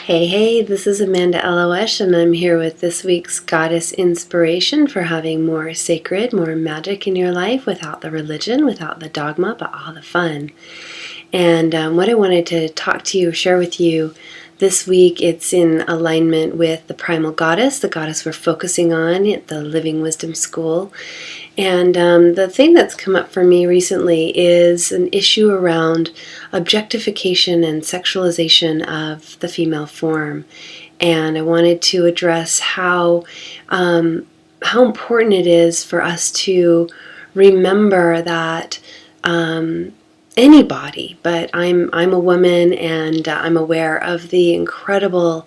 Hey, this is Amanda Elo'esh, and I'm here with this week's Goddess Inspiration for having more sacred, more magic in your life without the religion, without the dogma, but all the fun. And what I wanted to talk to you, share with you this week, it's in alignment with the primal goddess, the goddess we're focusing on at the Living Wisdom School. And the thing that's come up for me recently is an issue around objectification and sexualization of the female form. And I wanted to address how important it is for us to remember that anybody, but I'm a woman, and I'm aware of the incredible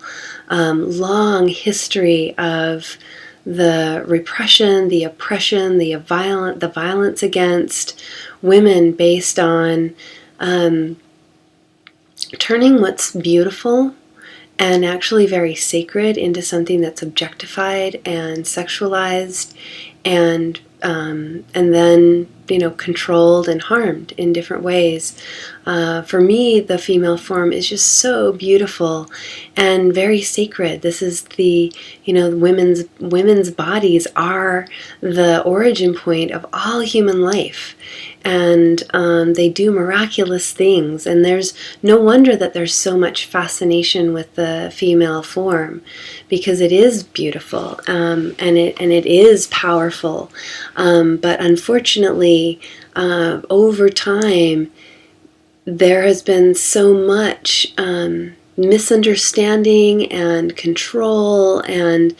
long history of the repression, the oppression, the violence against women based on turning what's beautiful and actually very sacred into something that's objectified and sexualized and then controlled and harmed in different ways. For me, the female form is just so beautiful and very sacred. This is the women's bodies are the origin point of all human life, and they do miraculous things. And there's no wonder that there's so much fascination with the female form, because it is beautiful and it is powerful. But unfortunately, over time, there has been so much misunderstanding and control and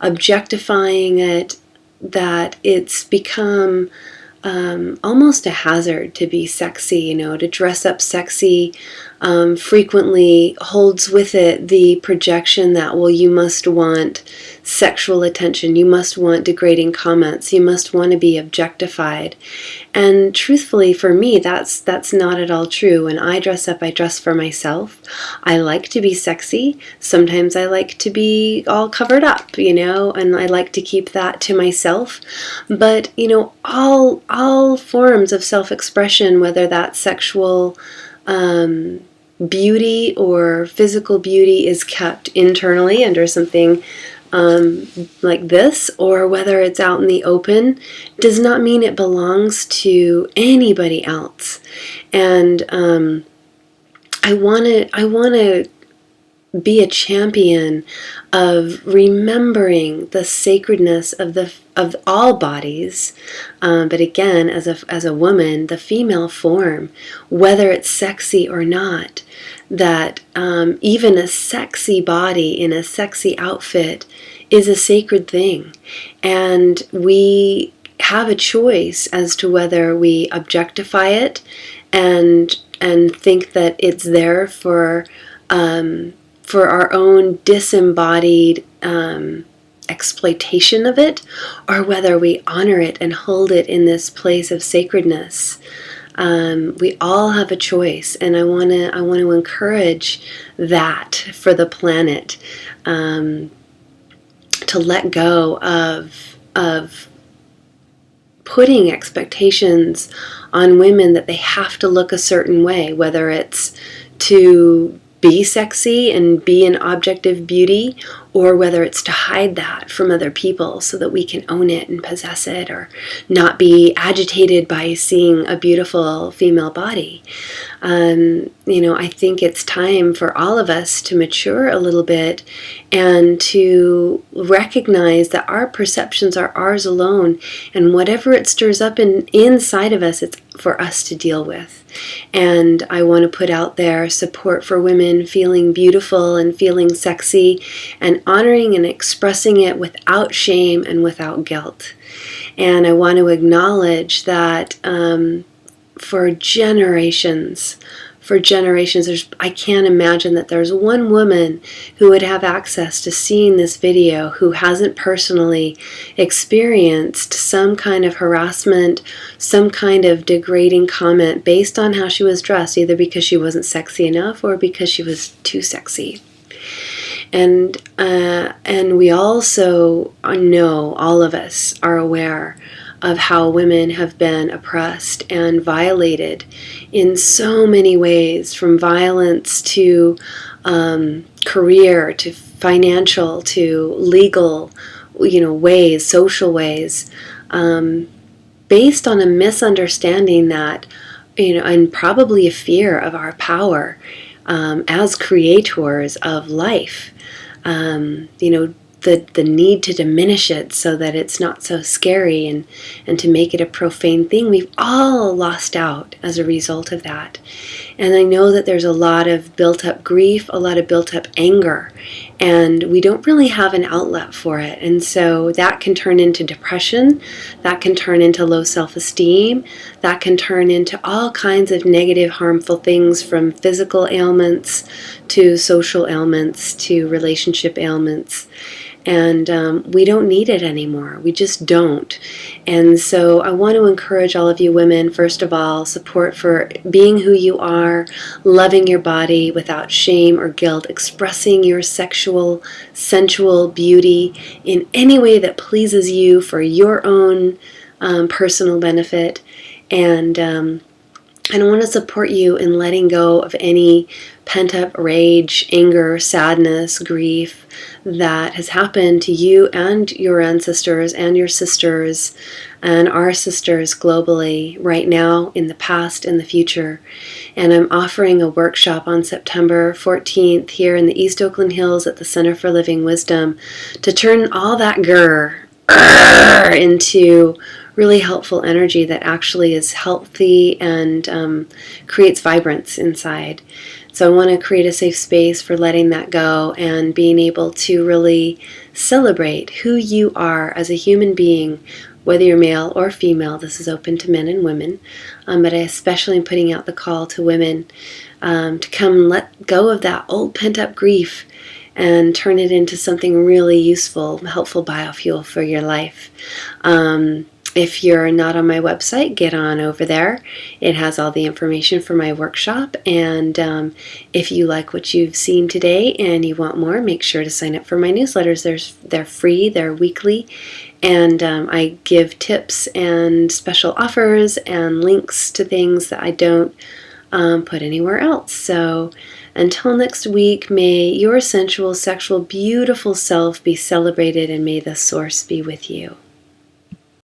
objectifying it that it's become almost a hazard to be sexy. To dress up sexy frequently holds with it the projection that, well, you must want sexual attention, you must want degrading comments, you must want to be objectified. And truthfully, for me, that's not at all true. When I dress up, I dress for myself. I like to be sexy. Sometimes I like to be all covered up, and I like to keep that to myself. But, all forms of self-expression, whether that's sexual beauty or physical beauty, is kept internally under something like this, or whether it's out in the open, does not mean it belongs to anybody else. And I want to be a champion of remembering the sacredness of all bodies, but again, as a woman, the female form, whether it's sexy or not, that even a sexy body in a sexy outfit is a sacred thing, and we have a choice as to whether we objectify it and think that it's there for our own disembodied exploitation of it, or whether we honor it and hold it in this place of sacredness. We all have a choice, and I want to encourage that for the planet, to let go of putting expectations on women that they have to look a certain way, whether it's to be sexy and be an object of beauty, or whether it's to hide that from other people so that we can own it and possess it, or not be agitated by seeing a beautiful female body. I think it's time for all of us to mature a little bit and to recognize that our perceptions are ours alone, and whatever it stirs up inside of us, it's for us to deal with. And I want to put out there support for women feeling beautiful and feeling sexy, and honoring and expressing it without shame and without guilt. And I want to acknowledge that for generations, I can't imagine that there's one woman who would have access to seeing this video who hasn't personally experienced some kind of harassment, some kind of degrading comment based on how she was dressed, either because she wasn't sexy enough or because she was too sexy. And we also know, all of us are aware of how women have been oppressed and violated in so many ways, from violence to career to financial to legal, ways, social ways, based on a misunderstanding that, and probably a fear of our power as creators of life. The need to diminish it so that it's not so scary, and to make it a profane thing. We've all lost out as a result of that. And I know that there's a lot of built up grief, a lot of built up anger, and we don't really have an outlet for it. And so that can turn into depression, that can turn into low self-esteem, that can turn into all kinds of negative, harmful things, from physical ailments to social ailments to relationship ailments. And we don't need it anymore. We just don't. And so I want to encourage all of you women, first of all, support for being who you are, loving your body without shame or guilt, expressing your sexual, sensual beauty in any way that pleases you for your own personal benefit. And I want to support you in letting go of any pent-up rage, anger, sadness, grief that has happened to you and your ancestors and your sisters and our sisters globally right now, in the past, in the future. And I'm offering a workshop on September 14th here in the East Oakland Hills at the Center for Living Wisdom to turn all that into really helpful energy that actually is healthy and creates vibrance inside. So I want to create a safe space for letting that go and being able to really celebrate who you are as a human being, whether you're male or female. This is open to men and women, but I especially am putting out the call to women to come let go of that old pent-up grief and turn it into something really useful, helpful biofuel for your life. If you're not on my website, get on over there. It has all the information for my workshop. And if you like what you've seen today and you want more, make sure to sign up for my newsletters. They're free, they're weekly. And I give tips and special offers and links to things that I don't put anywhere else. So until next week, may your sensual, sexual, beautiful self be celebrated, and may the source be with you.